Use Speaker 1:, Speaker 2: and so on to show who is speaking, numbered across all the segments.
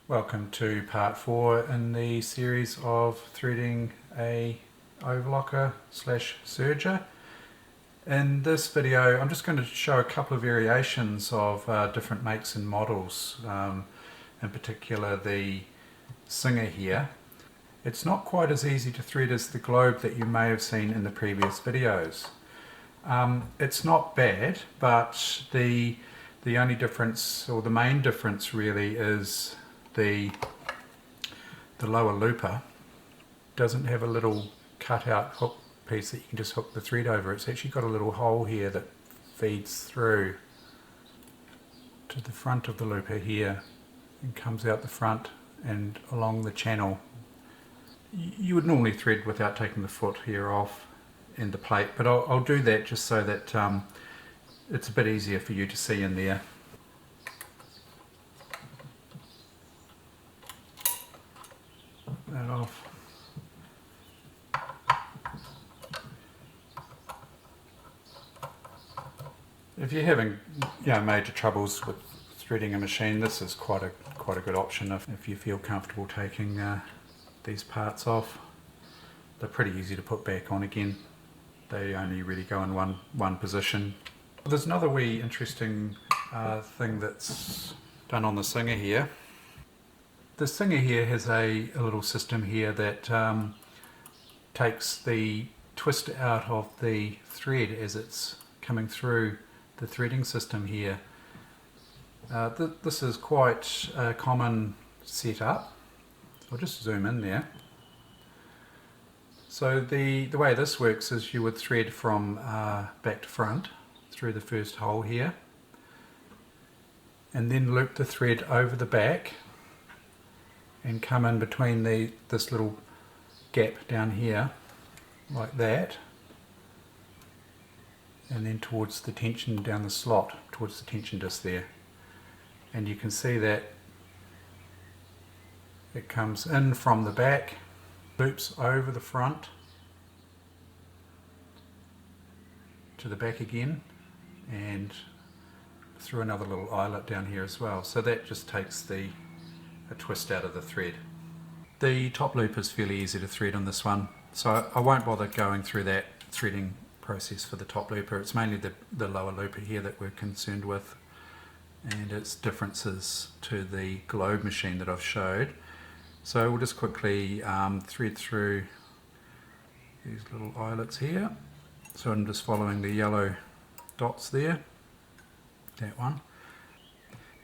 Speaker 1: Welcome to part 4 in the series of threading a overlocker slash serger. In this video I'm just going to show a couple of variations of different makes and models, in particular the Singer here. It's not quite as easy to thread as the globe that you may have seen in the previous videos. It's not bad, but the only difference, or the main difference really, is the lower looper doesn't have a little cut out hook piece that you can just hook the thread over. It's actually got a little hole here that feeds through to the front of the looper here and comes out the front and along the channel. You would normally thread without taking the foot here off and the plate, but I'll do that just so that it's a bit easier for you to see in there. That off. If you're having major troubles with threading a machine, this is quite a good option if you feel comfortable taking these parts off. They're pretty easy to put back on again. They only really go in one position. There's another wee interesting thing that's done on the Singer here. The Singer here has a little system here that takes the twist out of the thread as it's coming through the threading system here. This is quite a common setup. I'll just zoom in there. So the way this works is you would thread from back to front through the first hole here, and then loop the thread over the back and come in between this little gap down here like that, and then towards the tension down the slot, towards the tension disc there. And you can see that it comes in from the back, loops over the front to the back again, and through another little eyelet down here as well. So that just takes a twist out of the thread. The top loop is fairly easy to thread on this one, so I won't bother going through that threading process for the top looper. It's mainly the lower looper here that we're concerned with, and its differences to the globe machine that I've showed. So we'll just quickly thread through these little eyelets here. So I'm just following the yellow dots there, that one.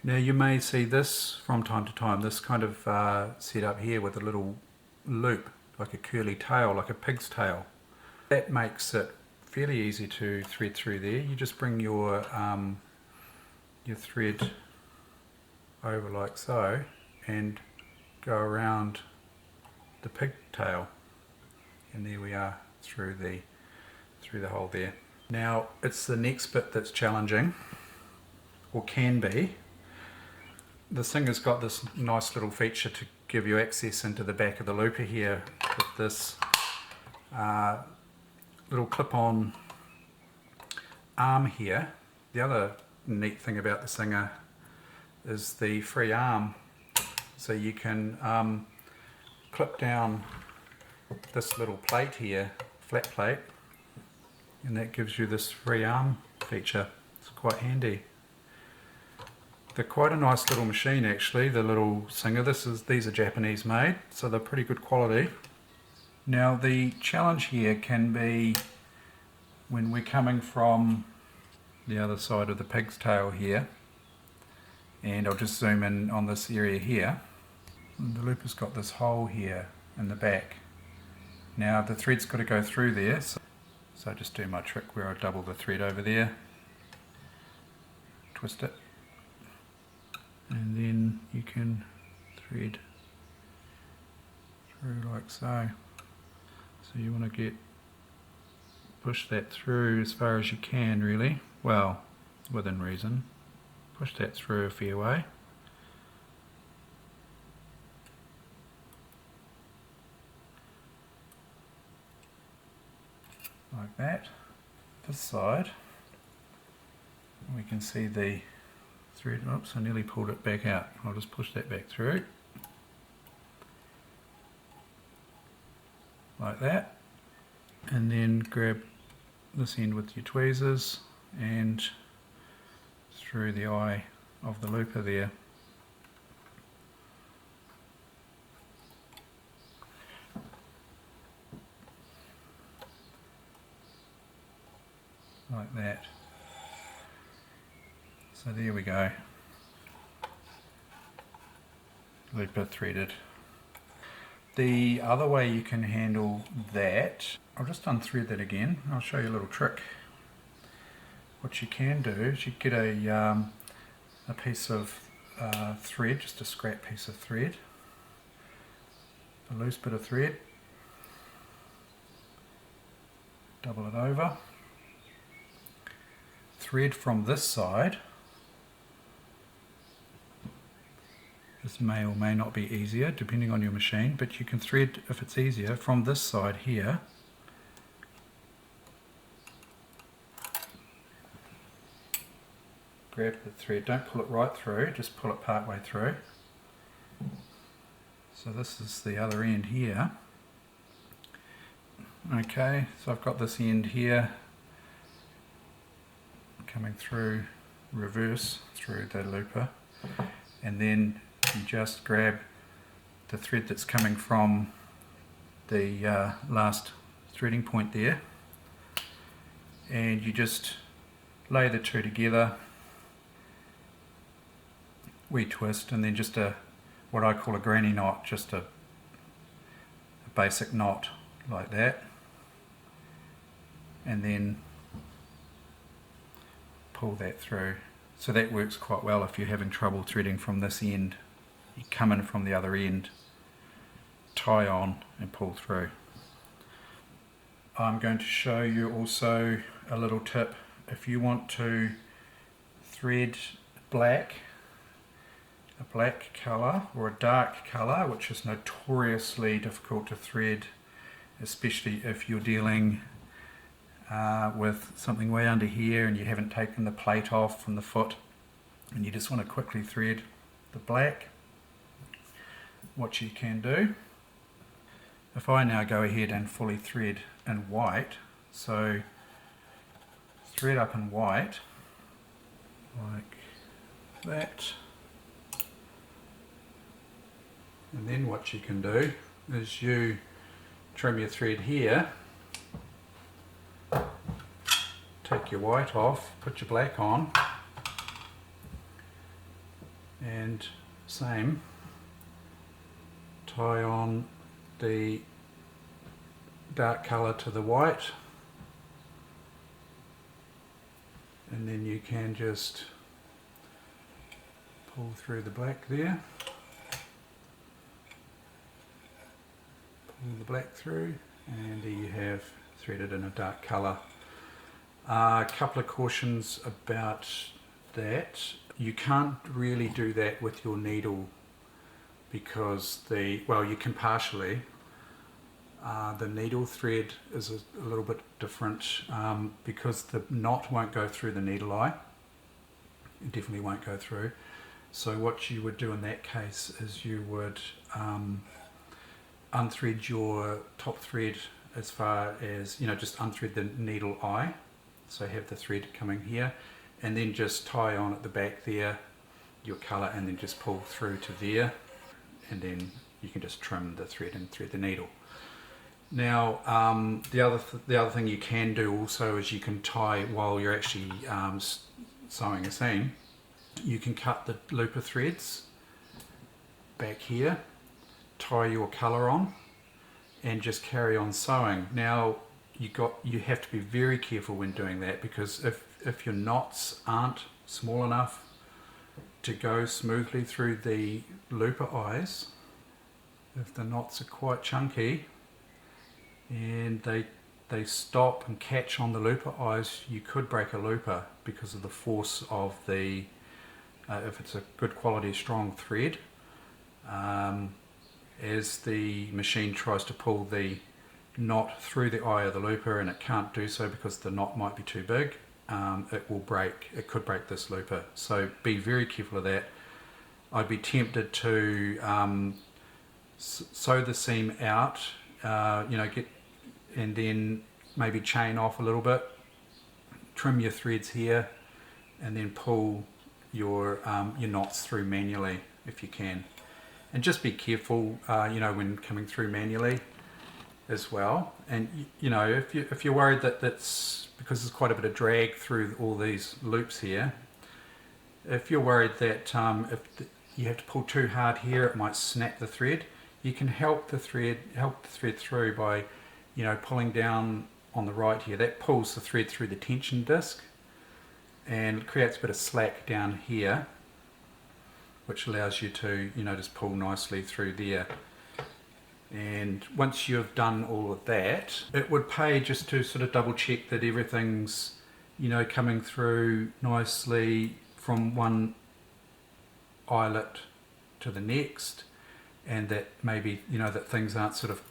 Speaker 1: Now you may see this from time to time, this kind of setup here with a little loop, like a curly tail, like a pig's tail. That makes it fairly easy to thread through there. You just bring your thread over like so and go around the pigtail, and there we are through the hole there. Now it's the next bit that's challenging, or can be. The Singer's got this nice little feature to give you access into the back of the looper here with this little clip-on arm here. The other neat thing about the Singer is the free arm, so you can clip down this little plate here, flat plate, and that gives you this free arm feature. It's quite handy. They're quite a nice little machine actually, the little Singer. These are Japanese made, so they're pretty good quality. Now the challenge here can be when we're coming from the other side of the pig's tail here, and I'll just zoom in on this area here. And the looper's got this hole here in the back. Now the thread's got to go through there, so I just do my trick where I double the thread over there, twist it, and then you can thread through like so. So you want to push that through as far as you can really, well, within reason. Push that through a fair way. Like that. This side, we can see the thread. Oops, I nearly pulled it back out. I'll just push that back through. like that, and then grab this end with your tweezers and through the eye of the looper there. Like that. So there we go. Looper threaded. The other way you can handle that, I'll just unthread that again. I'll show you a little trick. What you can do is you get a piece of thread, just a scrap piece of thread, a loose bit of thread, double it over, thread from this side. This may or may not be easier depending on your machine, but you can thread, if it's easier, from this side here. Grab the thread, don't pull it right through, just pull it part way through. So this is the other end here. Okay, so I've got this end here coming through reverse through the looper, and then you just grab the thread that's coming from the last threading point there, and you just lay the two together, wee twist, and then just what I call a granny knot, just a basic knot like that, and then pull that through. So that works quite well if you're having trouble threading from this end. You come in from the other end, tie on and pull through. I'm going to show you also a little tip. If you want to thread black, a black colour or a dark colour, which is notoriously difficult to thread, especially if you're dealing with something way under here and you haven't taken the plate off from the foot and you just want to quickly thread the black, what you can do, if I now go ahead and fully thread in white, so thread up in white like that, and then what you can do is you trim your thread here, take your white off, put your black on, and same, tie on the dark colour to the white, and then you can just pull through the black there, pull the black through, and there you have threaded in a dark colour. A couple of cautions about that. You can't really do that with your needle because well, you can partially. The needle thread is a little bit different because the knot won't go through the needle eye. It definitely won't go through. So what you would do in that case is you would unthread your top thread as far as, just unthread the needle eye. So have the thread coming here, and then just tie on at the back there your colour, and then just pull through to there, and then you can just trim the thread and thread the needle. Now the other thing you can do also is you can tie, while you're actually sewing a seam, you can cut the looper threads back here, tie your colour on, and just carry on sewing. Now you have to be very careful when doing that, because if your knots aren't small enough to go smoothly through the looper eyes, if the knots are quite chunky and they stop and catch on the looper eyes, you could break a looper because of the force of the if it's a good quality strong thread, as the machine tries to pull the knot through the eye of the looper, and it can't do so because the knot might be too big, it could break this looper. So be very careful of that. I'd be tempted to sew the seam out, and then maybe chain off a little bit, trim your threads here, and then pull your knots through manually if you can. And just be careful, when coming through manually as well. And if you're worried that that's because there's quite a bit of drag through all these loops here, if you're worried that you have to pull too hard here, it might snap the thread, you can help the thread through by pulling down on the right here. That pulls the thread through the tension disc and creates a bit of slack down here, which allows you to just pull nicely through there. And once you've done all of that, it would pay just to sort of double check that everything's coming through nicely from one eyelet to the next, and that maybe that things aren't sort of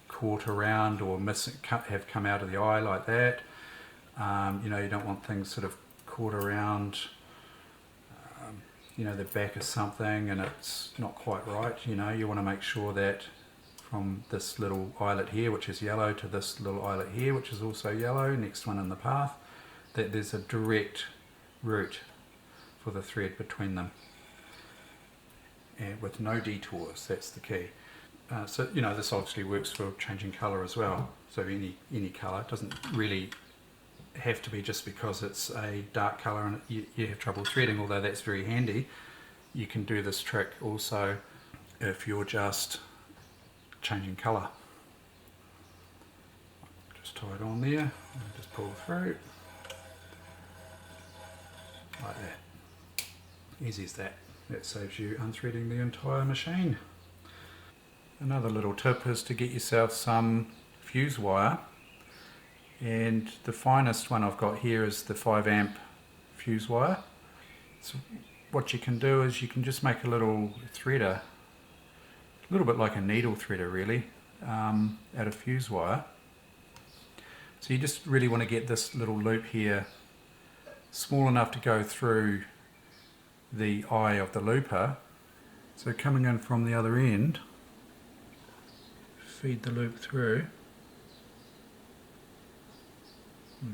Speaker 1: caught around or have come out of the eye like that. You don't want things sort of caught around the back of something and it's not quite right. You want to make sure that from this little eyelet here, which is yellow, to this little eyelet here, which is also yellow, next one in the path, that there's a direct route for the thread between them, and with no detours. That's the key. So this obviously works for changing colour as well. So any colour, it doesn't really have to be just because it's a dark colour and you have trouble threading, although that's very handy. You can do this trick also if you're just changing colour. Just tie it on there and just pull through like that. Easy as that. That saves you unthreading the entire machine. Another little tip is to get yourself some fuse wire, and the finest one I've got here is the 5 amp fuse wire. So what you can do is you can just make a little threader, a little bit like a needle threader really, out of fuse wire. So you just really want to get this little loop here small enough to go through the eye of the looper. So coming in from the other end, feed the loop through.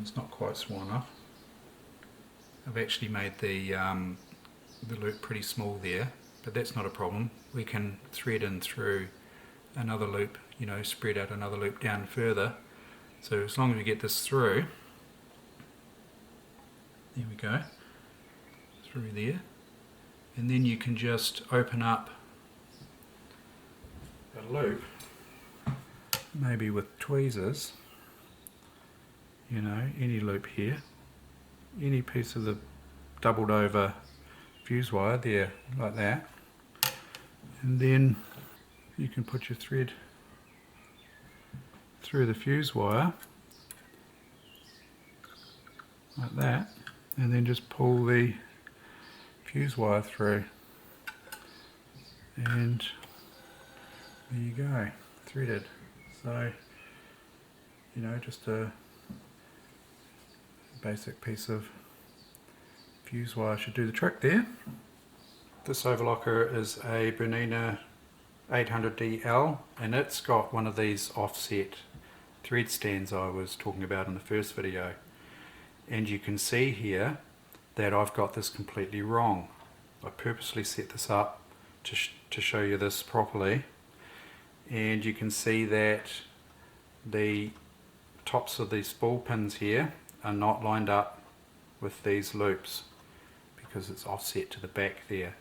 Speaker 1: It's not quite small enough. I've actually made the loop pretty small there, but that's not a problem. We can thread in through another loop, spread out another loop down further. So as long as we get this through, there we go, through there, and then you can just open up a loop, maybe with tweezers, any loop here, any piece of the doubled over fuse wire there, like that, and then you can put your thread through the fuse wire like that, and then just pull the fuse wire through, and there you go, threaded. So just a basic piece of fuse wire should do the trick there. This overlocker is a Bernina 800DL, and it's got one of these offset thread stands I was talking about in the first video, and you can see here that I've got this completely wrong. I purposely set this up to show you this properly, and you can see that the tops of these spool pins here are not lined up with these loops because it's offset to the back there.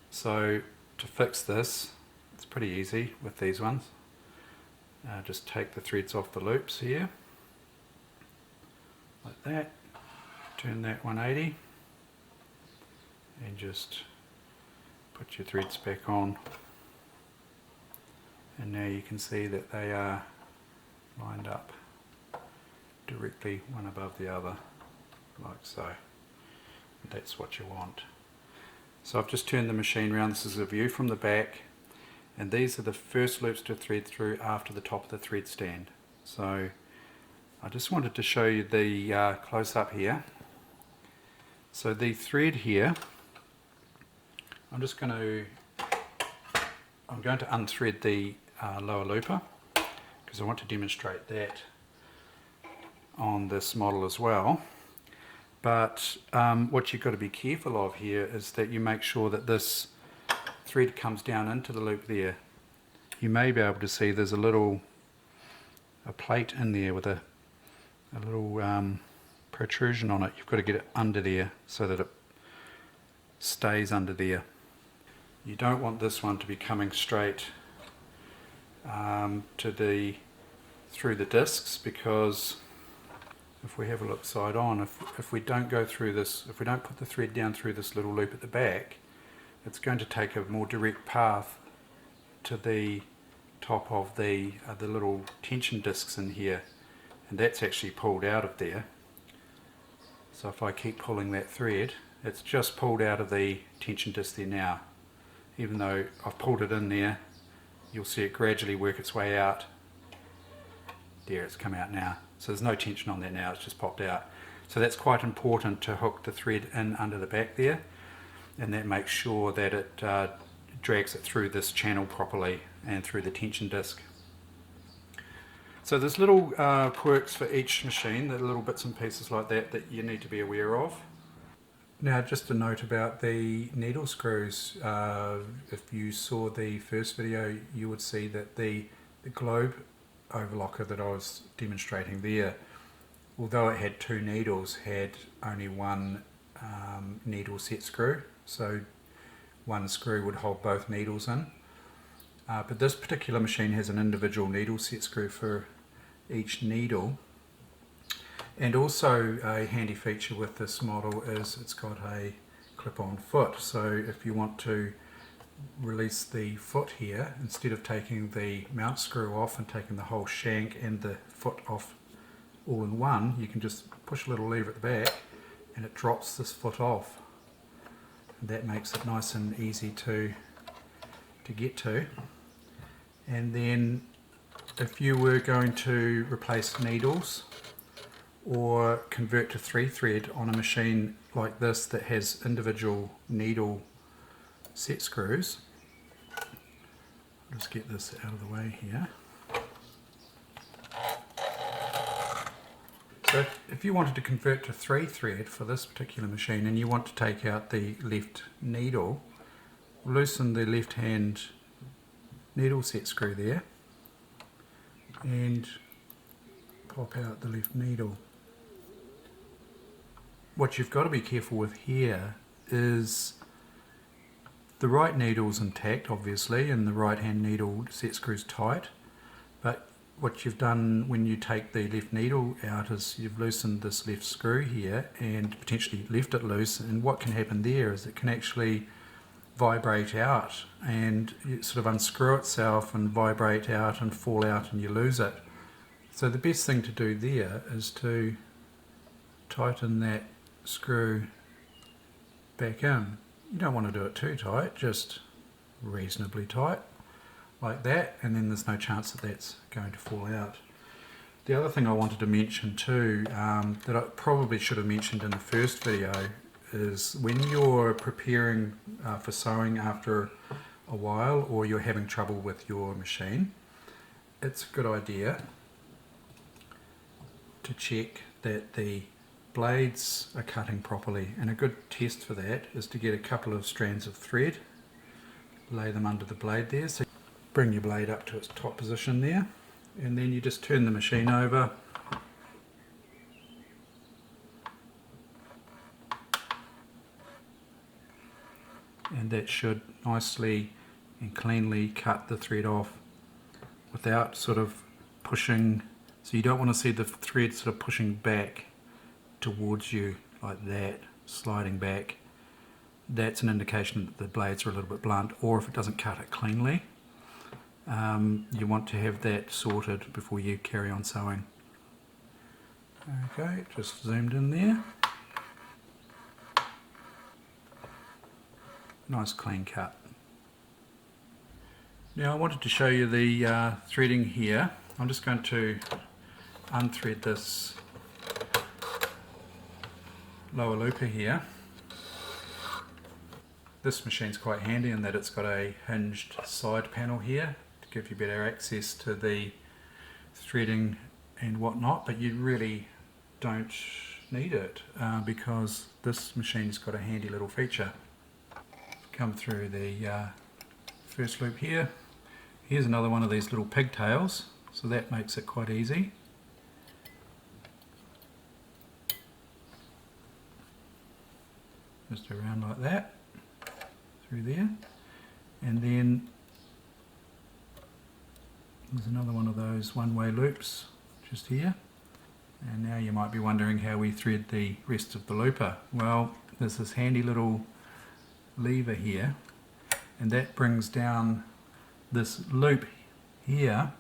Speaker 1: So to fix this, it's pretty easy with these ones. Just take the threads off the loops here, like that, turn that 180, and just put your threads back on, and now you can see that they are lined up directly one above the other, like so. That's what you want. So I've just turned the machine around. This is a view from the back, and these are the first loops to thread through after the top of the thread stand. So I just wanted to show you the close-up here. So the thread here, I'm going to unthread the lower looper because I want to demonstrate that on this model as well. But what you've got to be careful of here is that you make sure that this thread comes down into the loop there. You may be able to see there's a plate in there with a little protrusion on it. You've got to get it under there so that it stays under there. You don't want this one to be coming straight through the discs, because if we have a look side on, if we don't go through this, if we don't put the thread down through this little loop at the back, it's going to take a more direct path to the top of the little tension discs in here, and that's actually pulled out of there. So if I keep pulling that thread, it's just pulled out of the tension disc there now. Even though I've pulled it in there, you'll see it gradually work its way out. There, it's come out now. So there's no tension on that now, it's just popped out. So that's quite important, to hook the thread in under the back there, and that makes sure that it drags it through this channel properly and through the tension disc. So there's little quirks for each machine, the little bits and pieces like that that you need to be aware of. Now, just a note about the needle screws. If you saw the first video, you would see that the globe overlocker that I was demonstrating there, although it had two needles, had only one needle set screw. So one screw would hold both needles in. But this particular machine has an individual needle set screw for each needle. And also a handy feature with this model is it's got a clip-on foot. So if you want to release the foot here, instead of taking the mount screw off and taking the whole shank and the foot off all in one, you can just push a little lever at the back and it drops this foot off. And that makes it nice and easy to get to. And then if you were going to replace needles or convert to 3-thread on a machine like this that has individual needle set screws, I'll just get this out of the way here. So if you wanted to convert to 3-thread for this particular machine and you want to take out the left needle, loosen the left hand needle set screw there and pop out the left needle. What you've got to be careful with here is the right needle's intact, obviously, and the right hand needle set screw's tight, but what you've done when you take the left needle out is you've loosened this left screw here and potentially left it loose, and what can happen there is it can actually vibrate out and it sort of unscrew itself and vibrate out and fall out and you lose it. So the best thing to do there is to tighten that screw back in. You don't want to do it too tight, just reasonably tight like that, and then there's no chance that that's going to fall out. The other thing I wanted to mention too, that I probably should have mentioned in the first video, is when you're preparing for sewing after a while, or you're having trouble with your machine, it's a good idea to check that the blades are cutting properly, and a good test for that is to get a couple of strands of thread, lay them under the blade there, so bring your blade up to its top position there, and then you just turn the machine over and that should nicely and cleanly cut the thread off without sort of pushing. So you don't want to see the thread sort of pushing back towards you like that, sliding back. That's an indication that the blades are a little bit blunt, or if it doesn't cut it cleanly. You want to have that sorted before you carry on sewing. Okay, just zoomed in there. Nice clean cut. Now I wanted to show you the threading here. I'm just going to unthread this lower looper here. This machine's quite handy in that it's got a hinged side panel here to give you better access to the threading and whatnot, but you really don't need it because this machine's got a handy little feature. Come through the first loop here. Here's another one of these little pigtails, so that makes it quite easy. Just around like that, through there, and then there's another one of those one-way loops just here. And now you might be wondering how we thread the rest of the looper. Well, there's this handy little lever here, and that brings down this loop here,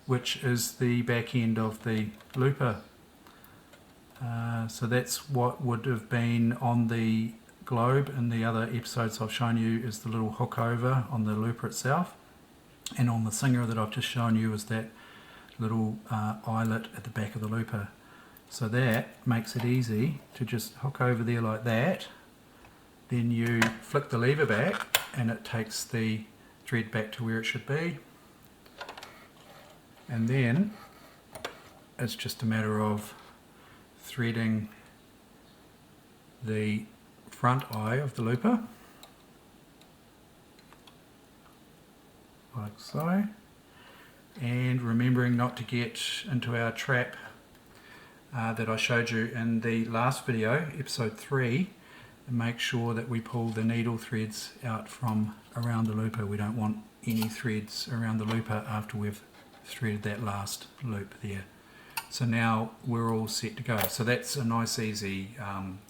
Speaker 1: which is the back end of the looper. So that's what would have been on the globe in the other episodes I've shown you, is the little hook over on the looper itself, and on the Singer that I've just shown you is that little eyelet at the back of the looper. So that makes it easy to just hook over there like that, then you flick the lever back and it takes the thread back to where it should be, and then it's just a matter of threading the front eye of the looper like so, and remembering not to get into our trap that I showed you in the last video, episode 3, and make sure that we pull the needle threads out from around the looper. We don't want any threads around the looper after we've threaded that last loop there. So now we're all set to go. So that's a nice easy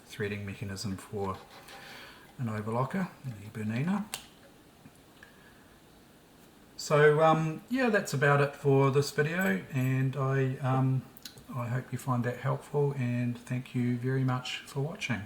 Speaker 1: threading mechanism for an overlocker, the Bernina. So yeah, that's about it for this video, and I hope you find that helpful, and thank you very much for watching.